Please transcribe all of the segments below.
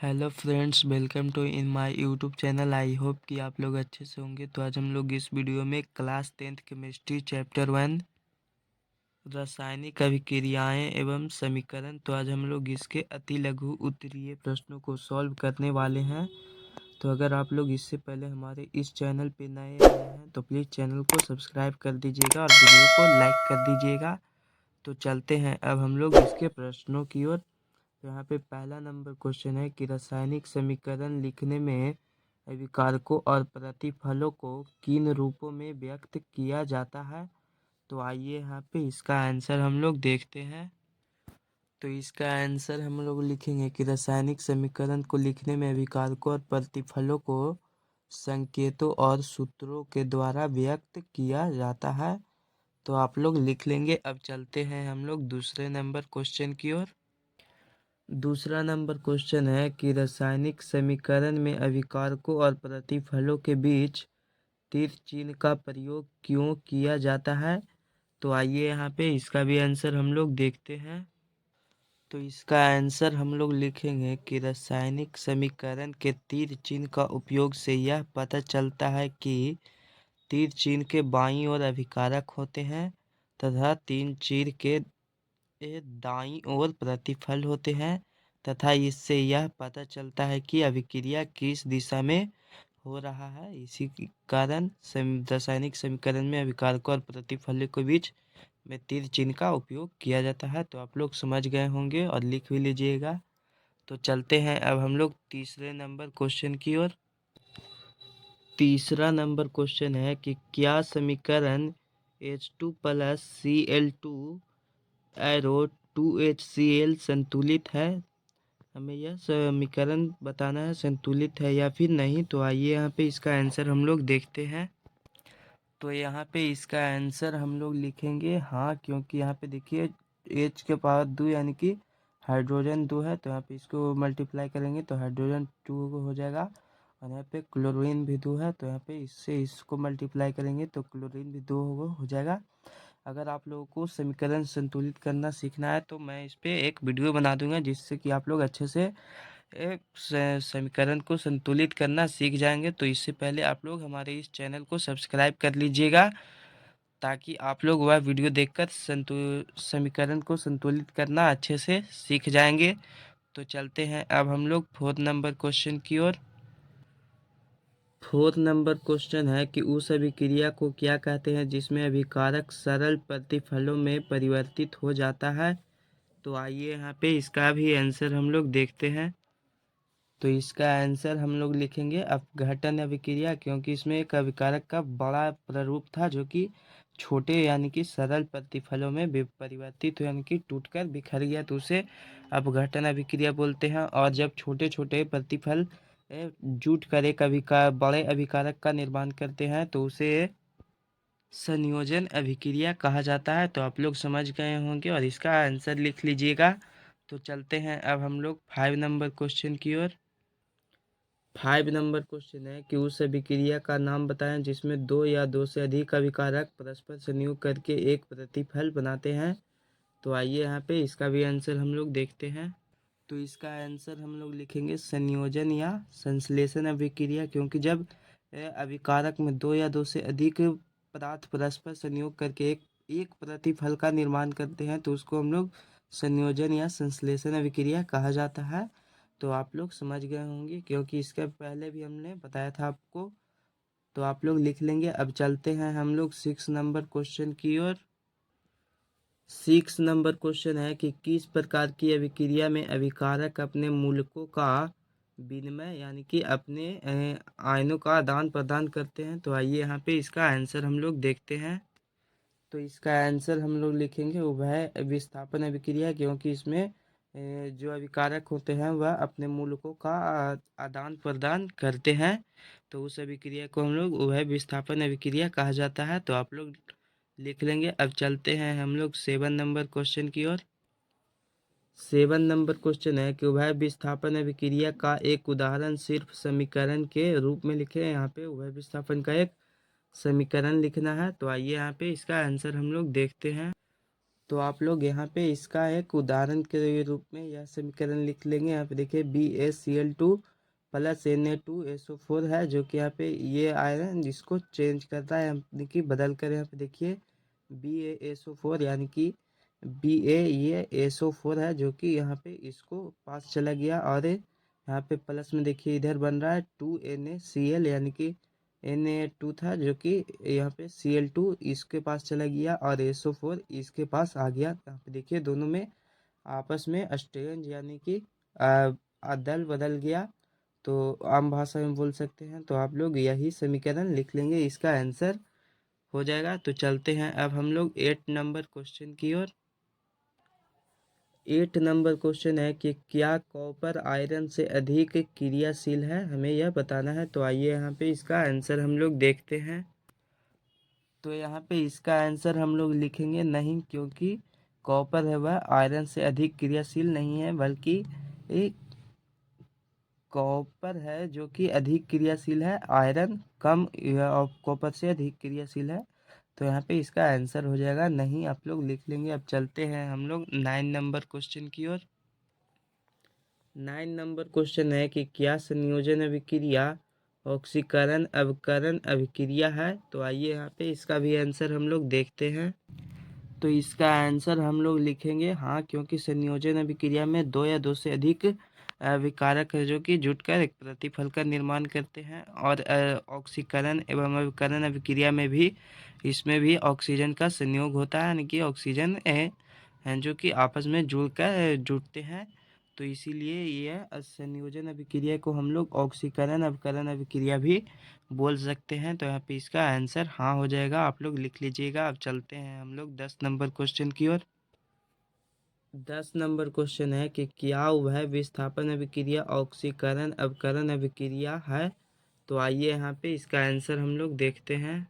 Hello friends, welcome to in my YouTube channel. I hope कि आप लोग अच्छे से होंगे। तो आज हम लोग इस वीडियो में क्लास 10th केमिस्ट्री चैप्टर 1 रासायनिक अभिक्रियाएं एवं समीकरण, तो आज हम लोग इसके अति लघु उत्तरीय प्रश्नों को सॉल्व करने वाले हैं। तो अगर आप लोग इससे पहले हमारे इस चैनल पे नए आए हैं तो प्लीज़ चैनल को सब्सक्राइब कर दीजिएगा और वीडियो को लाइक कर दीजिएगा। तो चलते हैं अब हम लोग इसके प्रश्नों की ओर। तो यहाँ पे पहला नंबर क्वेश्चन है कि रासायनिक समीकरण लिखने में अभिकारकों और प्रतिफलों को किन रूपों में व्यक्त किया जाता है। तो आइए यहाँ पे इसका आंसर हम लोग देखते हैं। तो इसका आंसर हम लोग लिखेंगे कि रासायनिक समीकरण को लिखने में अभिकारकों और प्रतिफलों को संकेतों और सूत्रों के द्वारा व्यक्त किया जाता है। तो आप लोग लिख लेंगे। अब चलते हैं हम लोग दूसरे नंबर क्वेश्चन की ओर। दूसरा नंबर क्वेश्चन है कि रासायनिक समीकरण में अभिकारकों और प्रतिफलों के बीच तीर चिन्ह का प्रयोग क्यों किया जाता है। तो आइए यहाँ पे इसका भी आंसर हम लोग देखते हैं। तो इसका आंसर हम लोग लिखेंगे कि रासायनिक समीकरण के तीर चिन्ह का उपयोग से यह पता चलता है कि तीर चिन्ह के बाईं ओर अभिकारक होते हैं तथा तीर चिन्ह के दाईं ओर प्रतिफल होते हैं, तथा इससे यह पता चलता है कि अभिक्रिया किस दिशा में हो रहा है। इसी के कारण रासायनिक समीकरण में अभिकारकों और प्रतिफलों के बीच में तीर चिन्ह का उपयोग किया जाता है। तो आप लोग समझ गए होंगे और लिख भी लीजिएगा। तो चलते हैं अब हम लोग तीसरे नंबर क्वेश्चन की ओर। तीसरा नंबर क्वेश्चन है कि क्या समीकरण H2 plus Cl2 arrow 2HCl संतुलित है। हमें यह समीकरण बताना है संतुलित है या फिर नहीं। तो आइए यहाँ पे इसका आंसर हम लोग देखते हैं। तो यहाँ पे इसका आंसर हम लोग लिखेंगे हाँ, क्योंकि यहाँ पे देखिए H के पावर 2 यानी कि हाइड्रोजन 2 है। तो यहाँ पे इसको मल्टीप्लाई करेंगे तो हाइड्रोजन 2 हो जाएगा। और यहाँ पे क्लोरीन भी 2 है, तो यहाँ पे इससे इसको मल्टीप्लाई करेंगे तो क्लोरीन भी 2 हो जाएगा। अगर आप लोगों को समीकरण संतुलित करना सीखना है तो मैं इस पे एक वीडियो बना दूंगा, जिससे कि आप लोग अच्छे से एक समीकरण को संतुलित करना सीख जाएंगे। तो इससे पहले आप लोग हमारे इस चैनल को सब्सक्राइब कर लीजिएगा, ताकि आप लोग वह वीडियो देखकर समीकरण को संतुलित करना अच्छे से सीख जाएंगे। तो चलते हैं अब हम लोग फोर्थ नंबर क्वेश्चन की ओर। फोर्थ नंबर क्वेश्चन है कि उस अभिक्रिया को क्या कहते हैं जिसमें अभिकारक सरल प्रतिफलों में परिवर्तित हो जाता है। तो आइए यहाँ पे इसका भी आंसर हम लोग देखते हैं। तो इसका आंसर हम लोग लिखेंगे अपघटन अभिक्रिया, क्योंकि इसमें एक अभिकारक का बड़ा प्रारूप था जो कि छोटे यानी कि सरल प्रतिफलों में परिवर्तित यानी कि टूटकर बिखर गया, तो उसे अपघटन अभिक्रिया बोलते हैं। और जब छोटे छोटे प्रतिफल जुट कर एक बड़े अभिकारक का निर्माण करते हैं तो उसे संयोजन अभिक्रिया कहा जाता है। तो आप लोग समझ गए होंगे और इसका आंसर लिख लीजिएगा। तो चलते हैं अब हम लोग 5 नंबर क्वेश्चन की ओर। 5 नंबर क्वेश्चन है कि उस अभिक्रिया का नाम बताएं जिसमें दो या दो से अधिक अभिकारक परस्पर संयोग करके एक प्रतिफल बनाते हैं। तो आइए यहाँ पे इसका भी आंसर हम लोग देखते हैं। तो इसका आंसर हम लोग लिखेंगे संयोजन या संश्लेषण अभिक्रिया, क्योंकि जब अभिकारक में दो या दो से अधिक पदार्थ परस्पर संयोग करके एक प्रतिफल का निर्माण करते हैं तो उसको हम लोग संयोजन या संश्लेषण अभिक्रिया कहा जाता है। तो आप लोग समझ गए होंगे, क्योंकि इसके पहले भी हमने बताया था आपको। तो आप लोग लिख लेंगे। अब चलते हैं हम लोग 6 नंबर क्वेश्चन की ओर। 6 नंबर क्वेश्चन है कि किस प्रकार की अभिक्रिया में अभिकारक अपने मूलकों का विनिमय यानी कि अपने आयनों का आदान प्रदान करते हैं। तो आइए यहाँ पे इसका आंसर हम लोग देखते हैं। तो इसका आंसर हम लोग लिखेंगे उभय विस्थापन अभिक्रिया, क्योंकि इसमें जो अभिकारक होते हैं वह अपने मूलकों का आदान प्रदान करते हैं। तो उस अभिक्रिया को हम लोग उभय विस्थापन अभिक्रिया कहा जाता है। तो आप लोग लिख लेंगे। अब चलते हैं हम लोग 7 नंबर क्वेश्चन की ओर। 7 नंबर क्वेश्चन है कि उभय विस्थापन अभिक्रिया का एक उदाहरण सिर्फ समीकरण के रूप में लिखें। यहाँ पे उभय विस्थापन का एक समीकरण लिखना है। तो आइए यहाँ पे इसका आंसर हम लोग देखते हैं। तो आप लोग यहाँ पे इसका एक उदाहरण के रूप में यह समीकरण लिख लेंगे। यहाँ पे देखिए BaCl2 प्लस Na2SO4 है, जो कि यहाँ पे ये आयरन जिसको चेंज करता है, यानी कि बदल कर यहाँ पे देखिए BaSO4 यानी कि Ba ये SO4 है, जो कि यहाँ पे इसको पास चला गया, और यहाँ पे प्लस में देखिए इधर बन रहा है 2NaCl यानी कि Na2 था, जो कि यहाँ पे Cl2 इसके पास चला गया और SO4 इसके पास आ गया। यहाँ पे देखिए दोनों में आपस में एक्सचेंज यानी कि अदल बदल गया, तो आम भाषा में बोल सकते हैं। तो आप लोग यही समीकरण लिख लेंगे, इसका आंसर हो जाएगा। तो चलते हैं अब हम लोग 8 नंबर क्वेश्चन की ओर। 8 नंबर क्वेश्चन है कि क्या कॉपर आयरन से अधिक क्रियाशील है, हमें यह बताना है। तो आइए यहाँ पे इसका आंसर हम लोग देखते हैं। तो यहाँ पे इसका आंसर हम लोग लिखेंगे नहीं, क्योंकि कॉपर है वह आयरन से अधिक क्रियाशील नहीं है, बल्कि एक कॉपर है जो कि अधिक क्रियाशील है, आयरन कम कॉपर से अधिक क्रियाशील है। तो यहाँ पे इसका आंसर हो जाएगा नहीं, आप लोग लिख लेंगे। अब चलते हैं हम लोग 9 नंबर क्वेश्चन की ओर। 9 नंबर क्वेश्चन है कि क्या संयोजन अभिक्रिया ऑक्सीकरण अवकरण अभिक्रिया है। तो आइए यहाँ पे इसका भी आंसर हम लोग देखते हैं। तो इसका आंसर हम लोग लिखेंगे हाँ, क्योंकि संयोजन अभिक्रिया में दो या दो से अधिक विकारक है जो कि जुटकर एक प्रतिफल का निर्माण करते हैं, और ऑक्सीकरण एवं अभिकरण अभिक्रिया में भी इसमें भी ऑक्सीजन का संयोग होता है, यानी कि ऑक्सीजन हैं जो कि आपस में जुड़कर जुटते हैं। तो इसीलिए यह संयोजन अभिक्रिया को हम लोग ऑक्सीकरण अवकरण अभिक्रिया भी बोल सकते हैं। तो यहाँ पे इसका आंसर हाँ हो जाएगा, आप लोग लिख लीजिएगा। अब चलते हैं हम लोग 10 नंबर क्वेश्चन की ओर। 10 नंबर क्वेश्चन है कि क्या उभय विस्थापन अभिक्रिया ऑक्सीकरण अवकरण अभिक्रिया है। तो आइए यहाँ पे इसका आंसर हम लोग देखते हैं।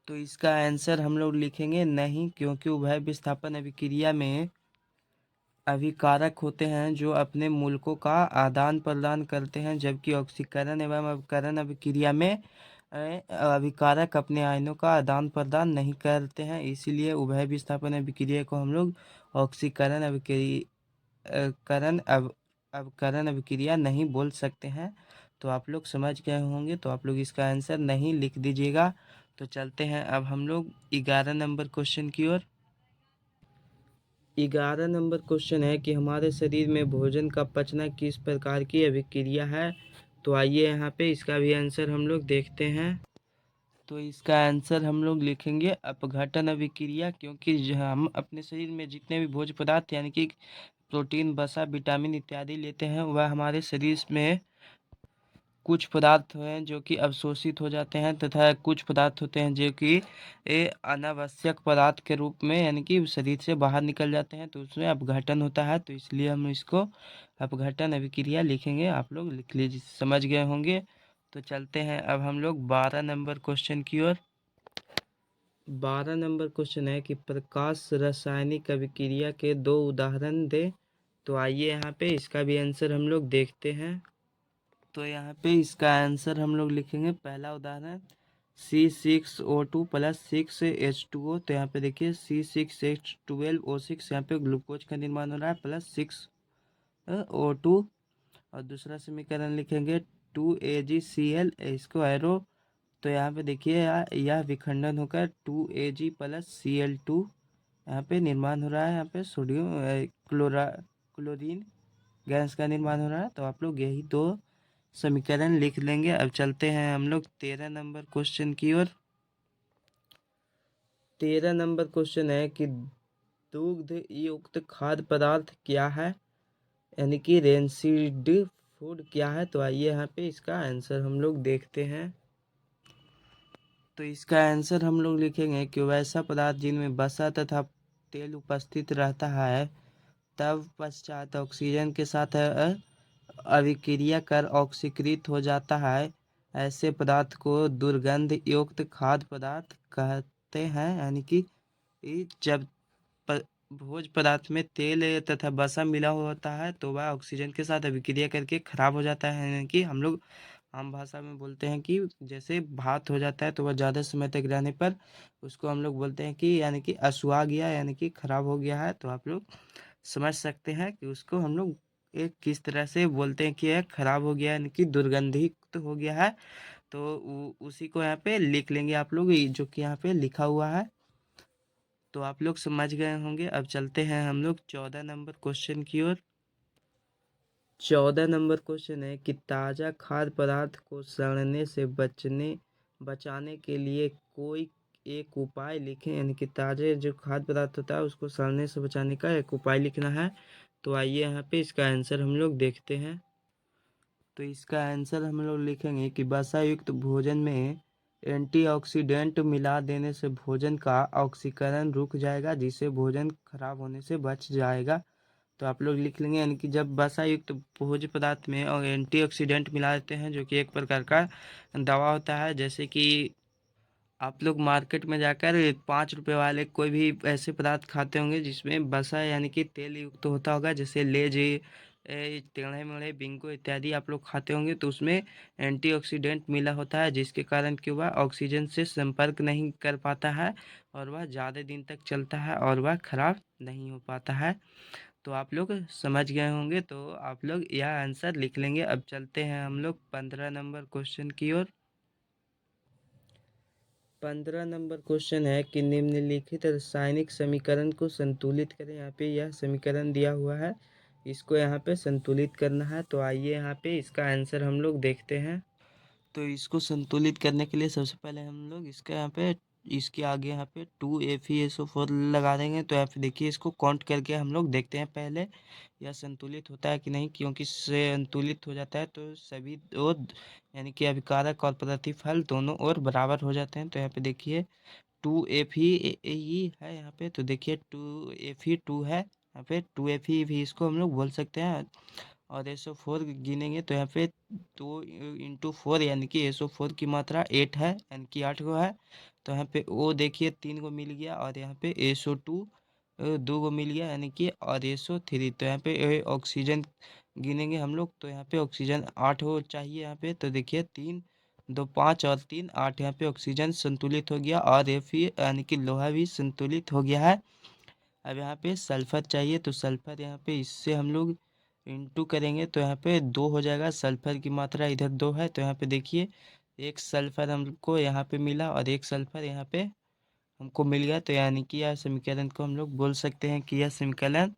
तो इसका आंसर हम लोग लिखेंगे नहीं, क्योंकि उभय विस्थापन अभिक्रिया में अभिकारक होते हैं जो अपने मूलकों का आदान प्रदान करते हैं, जबकि ऑक्सीकरण एवं अवकरण अभिक्रिया में अभिकारक अपने आयनों का आदान प्रदान नहीं करते हैं। इसीलिए उभय विस्थापन अभिक्रिया को हम लोग ऑक्सीकरण अवकरण अभिक्रिया नहीं बोल सकते हैं। तो आप लोग समझ गए होंगे, तो आप लोग इसका आंसर नहीं लिख दीजिएगा। तो चलते हैं अब हम लोग 11 नंबर क्वेश्चन की ओर। 11 नंबर क्वेश्चन है कि हमारे शरीर में भोजन का पचना किस प्रकार की अभिक्रिया है। तो आइए यहाँ पे इसका भी आंसर हम लोग देखते हैं। तो इसका आंसर हम लोग लिखेंगे अपघटन अभिक्रिया, क्योंकि हम अपने शरीर में जितने भी भोज्य पदार्थ यानी कि प्रोटीन, वसा, विटामिन इत्यादि लेते हैं, वह हमारे शरीर में कुछ पदार्थ हैं जो कि अवशोषित हो जाते हैं, तथा कुछ पदार्थ होते हैं जो कि अनावश्यक पदार्थ के रूप में यानी कि शरीर से बाहर निकल जाते हैं, तो उसमें अपघटन होता है। तो इसलिए हम इसको अपघटन अभिक्रिया लिखेंगे, आप लोग लिख लीजिए, समझ गए होंगे। तो चलते हैं अब हम लोग 12 नंबर क्वेश्चन की ओर। 12 नंबर क्वेश्चन है कि प्रकाश रासायनिक अभिक्रिया के दो उदाहरण दे। तो आइए यहाँ पे इसका भी आंसर हम लोग देखते हैं। तो यहाँ पे इसका आंसर हम लोग लिखेंगे, पहला उदाहरण C6O2 प्लस 6H2O। तो यहाँ पे देखिए C6H12O6, यहाँ पे ग्लूकोज का निर्माण हो रहा है, प्लस 6O2। और दूसरा समीकरण लिखेंगे 2AgCl, इसको एरो। तो यहाँ पे देखिए यह विखंडन होकर 2Ag प्लस Cl2 यहाँ पे निर्माण हो रहा है। यहाँ पे सोडियम क्लोरीन गैस का निर्माण हो रहा है। तो आप लोग यही दो समीकरण लिख लेंगे। अब चलते हैं हम लोग 13 नंबर क्वेश्चन की ओर। 13 नंबर क्वेश्चन है कि दुग्ध युक्त खाद्य पदार्थ क्या है, यानी कि रेंसीड फूड क्या है। तो आइए यहाँ पे इसका आंसर हम लोग देखते हैं। तो इसका आंसर हम लोग लिखेंगे कि वैसा पदार्थ जिनमें वसा तथा तेल उपस्थित रहता है, तब पश्चात ऑक्सीजन के साथ अभिक्रिया कर ऑक्सीकृत हो जाता है, ऐसे पदार्थ को दुर्गंध युक्त खाद्य पदार्थ कहते हैं। यानी कि जब भोज्य पदार्थ में तेल तथा वसा मिला हुआ होता है, तो वह ऑक्सीजन के साथ अभिक्रिया करके खराब हो जाता है, यानी कि हम लोग आम भाषा में बोलते हैं कि जैसे भात हो जाता है तो वह ज़्यादा समय तक रहने पर उसको हम लोग बोलते हैं कि यानी कि असूआ गया, यानी कि खराब हो गया है। तो आप लोग समझ सकते हैं कि उसको हम लोग एक किस तरह से बोलते हैं कि यह खराब हो गया है, यानी कि दुर्गंधित हो गया है। तो उसी को यहाँ पे लिख लेंगे आप लोग, जो कि यहाँ पे लिखा हुआ है। तो आप लोग समझ गए होंगे। अब चलते हैं हम लोग 14 नंबर क्वेश्चन की ओर। 14 नंबर क्वेश्चन है कि ताज़ा खाद्य पदार्थ को सड़ने से बचाने के लिए कोई एक उपाय लिखें, यानी कि ताज़े जो खाद्य पदार्थ होता है उसको सड़ने से बचाने का एक उपाय लिखना है। तो आइए यहाँ पे इसका आंसर हम लोग देखते हैं। तो इसका आंसर हम लोग लिखेंगे कि वसा युक्त भोजन में एंटीऑक्सीडेंट मिला देने से भोजन का ऑक्सीकरण रुक जाएगा, जिससे भोजन खराब होने से बच जाएगा। तो आप लोग लिख लेंगे, यानी कि जब वसा युक्त भोज्य पदार्थ में और एंटीऑक्सीडेंट मिला देते हैं, जो कि एक प्रकार का दवा होता है। जैसे कि आप लोग मार्केट में जाकर 5 रुपए वाले कोई भी ऐसे पदार्थ खाते होंगे जिसमें वसा यानी कि तेल युक्त होता होगा, जैसे लेज, टेढ़े मेढ़े, बिंगो इत्यादि आप लोग खाते होंगे। तो उसमें एंटीऑक्सीडेंट मिला होता है, जिसके कारण कि वह ऑक्सीजन से संपर्क नहीं कर पाता है और वह ज़्यादा दिन तक चलता है और वह खराब नहीं हो पाता है। तो आप लोग समझ गए होंगे। तो आप लोग यह आंसर लिख लेंगे। अब चलते हैं हम लोग 15 नंबर क्वेश्चन की ओर। 15 नंबर क्वेश्चन है कि निम्नलिखित रासायनिक समीकरण को संतुलित करें। यहाँ पे यह समीकरण दिया हुआ है, इसको यहाँ पे संतुलित करना है। तो आइए यहाँ पे इसका आंसर हम लोग देखते हैं। तो इसको संतुलित करने के लिए सबसे पहले हम लोग इसके यहाँ पे इसके आगे यहाँ पे 2FeSO4 लगा देंगे। तो यहाँ पे देखिए, इसको काउंट करके हम लोग देखते हैं पहले यह संतुलित होता है कि नहीं, क्योंकि संतुलित हो जाता है तो सभी ओर यानी कि अभिकारक और प्रतिफल दोनों ओर बराबर हो जाते हैं। तो यहाँ पे देखिए 2Fe है यहाँ पे। तो देखिए 2Fe2 है यहाँ पे, 2Fe भी इसको हम लोग बोल सकते हैं। और SO4 गिनेंगे तो यहाँ पे 2 × 4 यानी कि SO4 की मात्रा 8 है, यानी कि 8 गो है। तो यहाँ पे O देखिए 3 गो मिल गया, और यहाँ पे SO2 2 गो मिल गया, यानी कि और SO3। तो यहाँ पे ऑक्सीजन गिनेंगे हम लोग, तो यहाँ पे ऑक्सीजन 8 हो चाहिए यहाँ पे। तो देखिए 3 2 5 और 3 8, यहाँ पे ऑक्सीजन संतुलित हो गया और Fe यानी कि लोहा भी संतुलित हो गया है। अब यहाँ पे सल्फर चाहिए, तो सल्फर यहाँ पे इससे हम लोग इंटू करेंगे तो यहाँ पे 2 हो जाएगा। सल्फर की मात्रा इधर 2 है, तो यहाँ पे देखिए एक सल्फर हमको यहाँ पे मिला और एक सल्फर यहाँ पे हमको मिल गया। तो यानी कि यह समीकरण को हम लोग बोल सकते हैं कि यह समीकरण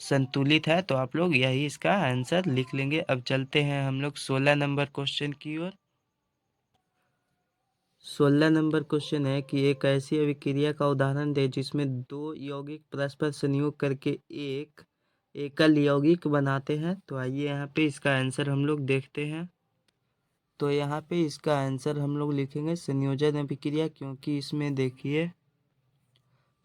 संतुलित है। तो आप लोग यही इसका आंसर लिख लेंगे। अब चलते हैं हम लोग 16 नंबर क्वेश्चन की ओर। 16 नंबर क्वेश्चन है कि एक ऐसी अभिक्रिया का उदाहरण दे जिसमें दो यौगिक परस्पर संयोग करके एक एकल यौगिक बनाते हैं। तो आइए यहाँ पे इसका आंसर हम लोग देखते हैं। तो यहाँ पे इसका आंसर हम लोग लिखेंगे संयोजन अभिक्रिया, क्योंकि इसमें देखिए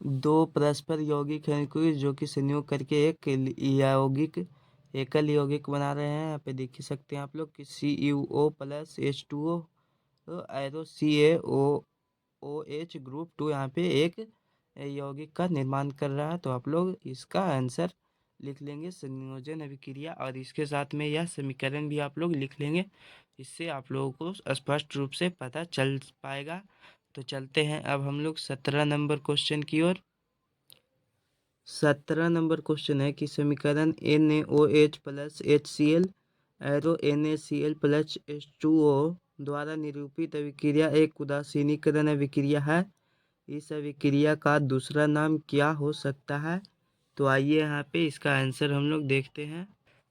दो परस्पर यौगिक हैं कोई, जो कि संयोग करके एक यौगिक एकल यौगिक बना रहे हैं। यहाँ पे देख सकते हैं आप लोग कि CuO plus H2O arrow CaOH group 2 यहाँ पे एक यौगिक का निर्माण कर रहा है। तो आप लोग इसका आंसर लिख लेंगे संयोजन अभिक्रिया, और इसके साथ में यह समीकरण भी आप लोग लिख लेंगे। इससे आप लोगों को स्पष्ट रूप से पता चल पाएगा। तो चलते हैं अब हम लोग 17 नंबर क्वेश्चन की ओर। 17 नंबर क्वेश्चन है कि समीकरण NaOH plus HCl arrow NaCl plus H2O द्वारा निरूपित अभिक्रिया एक उदासीनीकरण अभिक्रिया है। इस अभिक्रिया का दूसरा नाम क्या हो सकता है? तो आइए यहाँ पे इसका आंसर हम लोग देखते हैं।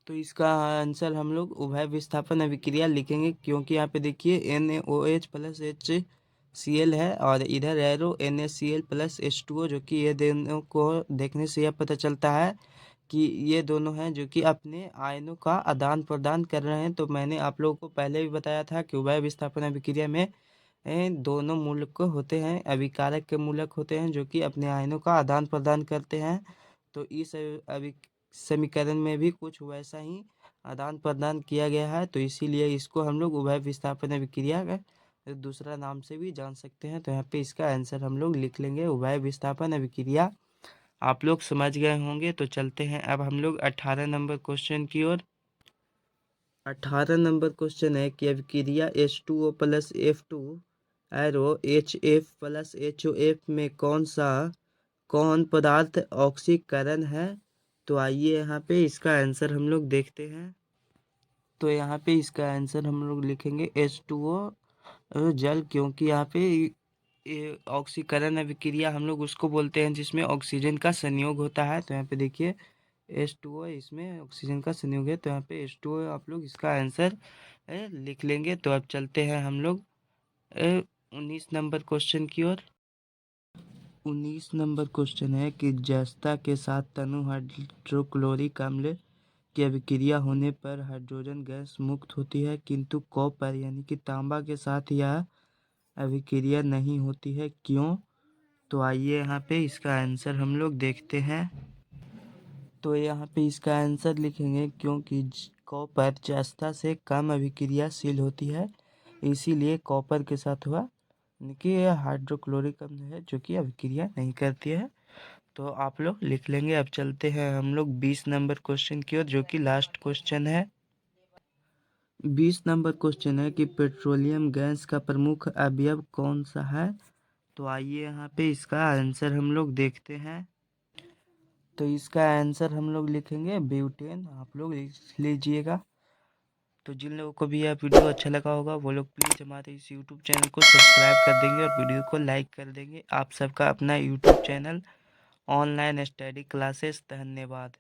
तो इसका आंसर हम लोग उभय विस्थापन अभिक्रिया लिखेंगे, क्योंकि यहाँ पे देखिए NaOH प्लस HCl है और इधर एरो NaCl प्लस H2O, जो कि ये दोनों को देखने से यह पता चलता है कि ये दोनों हैं जो कि अपने आयनों का आदान प्रदान कर रहे हैं। तो मैंने आप लोगों को पहले भी बताया था कि उभय विस्थापन अभिक्रिया में दोनों मूलक होते हैं, अभिकारक के मूलक होते हैं जो कि अपने आयनों का आदान प्रदान करते हैं। तो इस समीकरण में भी कुछ वैसा ही आदान प्रदान किया गया है, तो इसीलिए इसको हम लोग उभय विस्थापन अभिक्रिया का दूसरा नाम से भी जान सकते हैं। तो यहाँ पे इसका आंसर हम लोग लिख लेंगे उभय विस्थापन अभिक्रिया। आप लोग समझ गए होंगे। तो चलते हैं अब हम लोग 18 नंबर क्वेश्चन की ओर। 18 नंबर क्वेश्चन है कि अभिक्रिया H2O plus F2 arrow HF plus HOF में कौन पदार्थ ऑक्सीकरण है। तो आइए यहाँ पे इसका आंसर हम लोग देखते हैं। तो यहाँ पे इसका आंसर हम लोग लिखेंगे H2O जल, क्योंकि यहाँ पे ये ऑक्सीकरण अभिक्रिया हम लोग उसको बोलते हैं जिसमें ऑक्सीजन का संयोग होता है। तो यहाँ पे देखिए H2O, इसमें ऑक्सीजन का संयोग है, तो यहाँ पे H2O आप लोग इसका आंसर लिख लेंगे। तो अब चलते हैं हम लोग 19 नंबर क्वेश्चन की ओर। 19 नंबर क्वेश्चन है कि जस्ता के साथ तनु हाइड्रोक्लोरिक अम्ल की अभिक्रिया होने पर हाइड्रोजन गैस मुक्त होती है, किंतु कॉपर यानी कि तांबा के साथ यह अभिक्रिया नहीं होती है, क्यों। तो आइए यहाँ पे इसका आंसर हम लोग देखते हैं। तो यहाँ पे इसका आंसर लिखेंगे क्योंकि कॉपर जस्ता से कम अभिक्रियाशील होती है, इसीलिए कॉपर के साथ हुआ, यानी कि यह हाइड्रोक्लोरिक अम्ल है जो कि अभिक्रिया नहीं करती है। तो आप लोग लिख लेंगे। अब चलते हैं हम लोग 20 नंबर क्वेश्चन की ओर, जो कि लास्ट क्वेश्चन है। 20 नंबर क्वेश्चन है कि पेट्रोलियम गैस का प्रमुख अवयव कौन सा है। तो आइए यहाँ पे इसका आंसर हम लोग देखते हैं। तो इसका आंसर हम लोग लिखेंगे ब्यूटेन, आप लोग लिख लीजिएगा। तो जिन लोगों को भी यह वीडियो अच्छा लगा होगा वो लोग प्लीज़ हमारे इस यूट्यूब चैनल को सब्सक्राइब कर देंगे और वीडियो को लाइक कर देंगे। आप सबका अपना YouTube channel online study classes. धन्यवाद।